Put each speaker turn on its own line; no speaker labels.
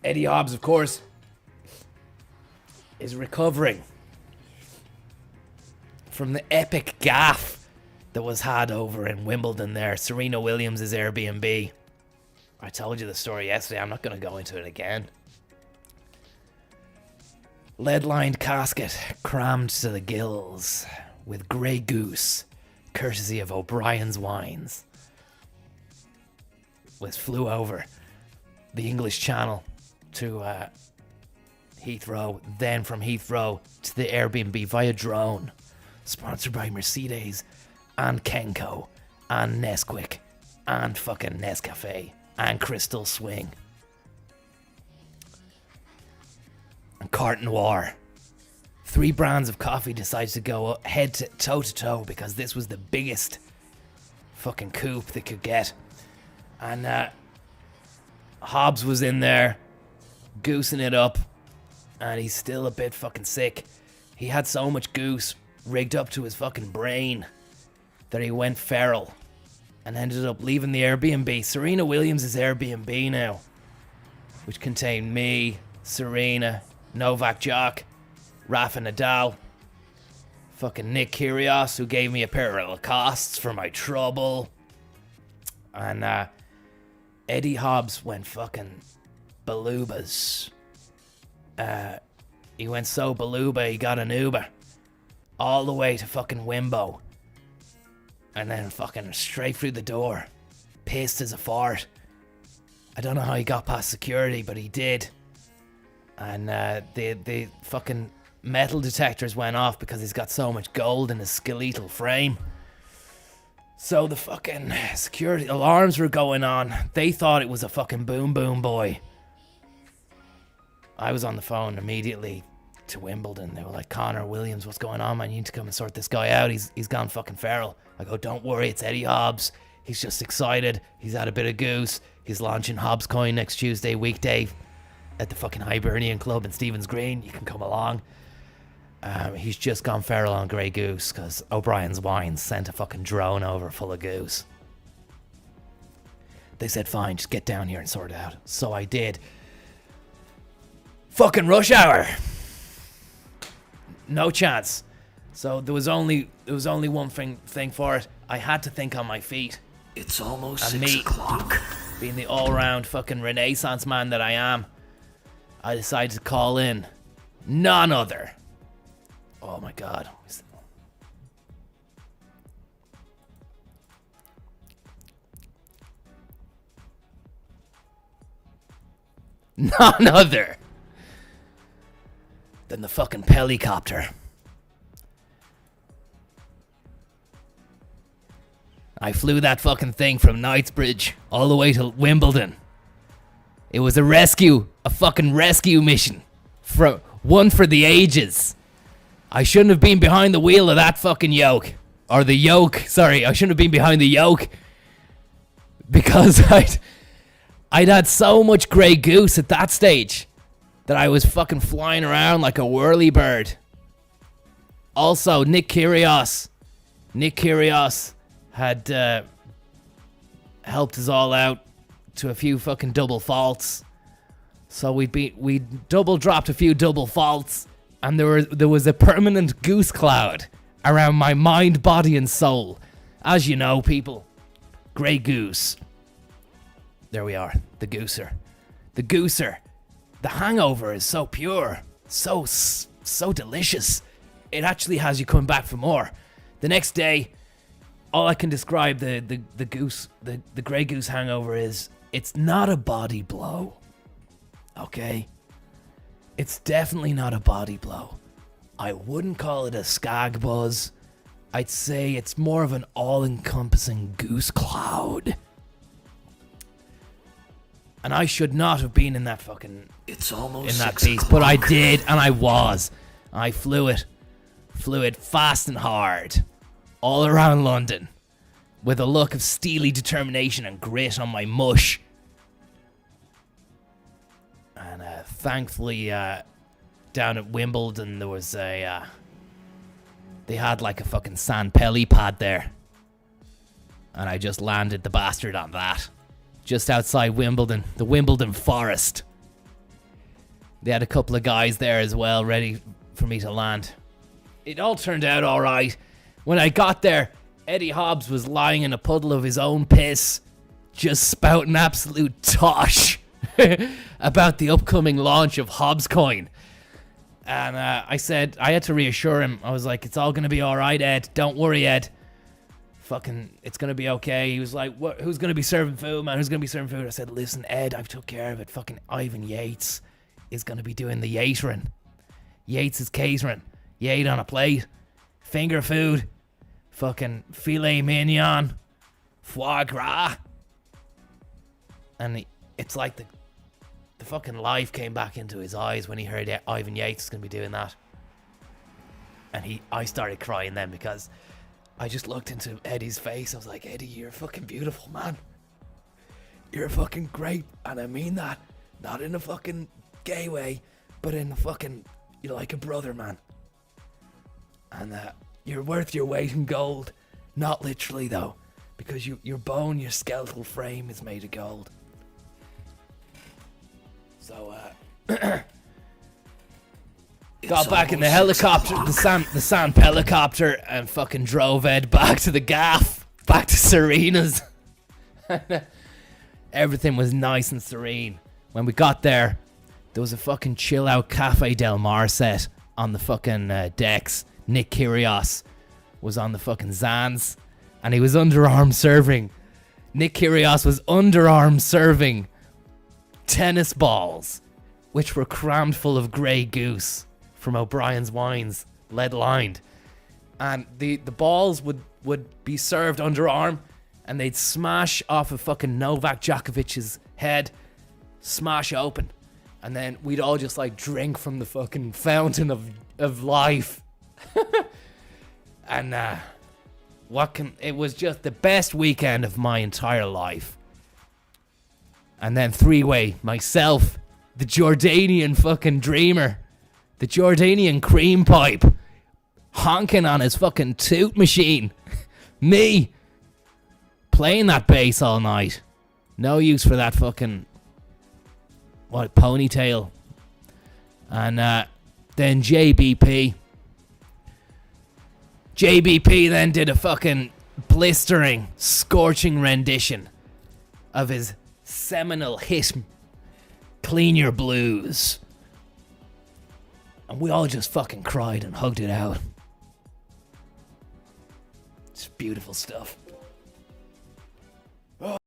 Eddie Hobbs, of course, is recovering from the epic gaffe that was had over in Wimbledon there. Serena Williams' Airbnb. I told you the story yesterday. I'm not going to go into it again. Lead-lined casket crammed to the gills with Grey Goose, courtesy of O'Brien's Wines, flew over the English Channel to Heathrow, then from Heathrow to the Airbnb via drone, sponsored by Mercedes and Kenco and Nesquik and fucking Nescafe and Crystal Swing and Carte Noir. 3 brands of coffee decided to go head to toe to toe because this was the biggest fucking coup they could get. And Hobbs was in there goosing it up, and he's still a bit fucking sick. He had so much goose rigged up to his fucking brain that he went feral and ended up leaving the Airbnb. Serena Williams' Airbnb now, which contained me, Serena, Novak Djokovic, Rafa Nadal, fucking Nick Kyrgios, who gave me a pair of Lacoste's for my trouble, and Eddie Hobbs went fucking balubas. He went so baluba he got an Uber all the way to fucking Wimbo, and then fucking straight through the door, pissed as a fart. I don't know how he got past security, but he did. And the fucking metal detectors went off because he's got so much gold in his skeletal frame. So the fucking security alarms were going on. They thought it was a fucking boom boom boy. I was on the phone immediately to Wimbledon. They were like, Connor Williams, what's going on, man? You need to come and sort this guy out. He's gone fucking feral. I go, don't worry, it's Eddie Hobbs. He's just excited. He's had a bit of goose. He's launching Hobbs Coin next Tuesday, weekday, at the fucking Hibernian Club in Stephen's Green. You can come along. He's just gone feral on Grey Goose because O'Brien's Wines sent a fucking drone over full of goose. They said, fine, just get down here and sort it out. So I did. Fucking rush hour. No chance. So there was only one thing for it. I had to think on my feet.
It's almost
and
6 o'clock.
Being the all-round fucking Renaissance man that I am, I decided to call in none other. Oh my God. None other than the fucking helicopter. I flew that fucking thing from Knightsbridge all the way to Wimbledon. It was a fucking rescue mission. One for the ages. I shouldn't have been behind the wheel of that fucking yoke. Or the yoke, sorry, I shouldn't have been behind the yoke. Because I'd had so much Grey Goose at that stage that I was fucking flying around like a whirlybird. Also, Nick Kyrgios had helped us all out to a few fucking double faults. So we double dropped a few double faults, and there was a permanent goose cloud around my mind, body, and soul. As you know, people, Grey Goose. There we are, the gooser. The gooser. The hangover is so pure, so delicious. It actually has you coming back for more. The next day, all I can describe the Grey Goose hangover is, it's not a body blow. Okay? It's definitely not a body blow. I wouldn't call it a skag buzz. I'd say it's more of an all-encompassing goose cloud. And I should not have been in that fucking...
It's almost
in that
6
beast,
o'clock.
but I did, and I was. I flew it fast and hard, all around London, with a look of steely determination and grit on my mush. And thankfully, down at Wimbledon, there was they had like a fucking sand pelly pad there, and I just landed the bastard on that, just outside Wimbledon, the Wimbledon Forest. They had a couple of guys there as well, ready for me to land. It all turned out all right. When I got there, Eddie Hobbs was lying in a puddle of his own piss, just spouting absolute tosh about the upcoming launch of Hobbs coin. And I said, I had to reassure him. I was like, it's all going to be all right, Ed. Don't worry, Ed. Fucking, it's going to be okay. He was like, what? Who's going to be serving food, man? Who's going to be serving food? I said, listen, Ed, I've took care of it. Fucking Ivan Yates is going to be doing the Yatering. Yates is catering. Yate on a plate. Finger food. Fucking filet mignon. Foie gras. And it's like the fucking life came back into his eyes when he heard that Ivan Yates was going to be doing that. And I started crying then because I just looked into Eddie's face. I was like, Eddie, you're fucking beautiful, man. You're fucking great. And I mean that. Not in a fucking gay way, but in a fucking, you're like a brother, man. And you're worth your weight in gold. Not literally, though. Because your bone, your skeletal frame is made of gold. So, got back in the helicopter, the sand helicopter, and fucking drove Ed back to the Gaffe, back to Serena's. Everything was nice and serene. When we got there was a fucking chill out Cafe Del Mar set on the fucking decks. Nick Kyrgios was on the fucking Zans, and he was underarm serving. Nick Kyrgios was underarm serving tennis balls, which were crammed full of Grey Goose from O'Brien's Wines, lead lined. And the balls would be served underarm, and they'd smash off of fucking Novak Djokovic's head, smash open, and then we'd all just like drink from the fucking fountain of life. And it was just the best weekend of my entire life. And then three-way, myself, the Jordanian fucking dreamer, the Jordanian cream pipe, honking on his fucking toot machine. Me, playing that bass all night. No use for that fucking, ponytail. And then JBP then did a fucking blistering, scorching rendition of his seminal hit, Clean Your Blues. And we all just fucking cried and hugged it out. It's beautiful stuff.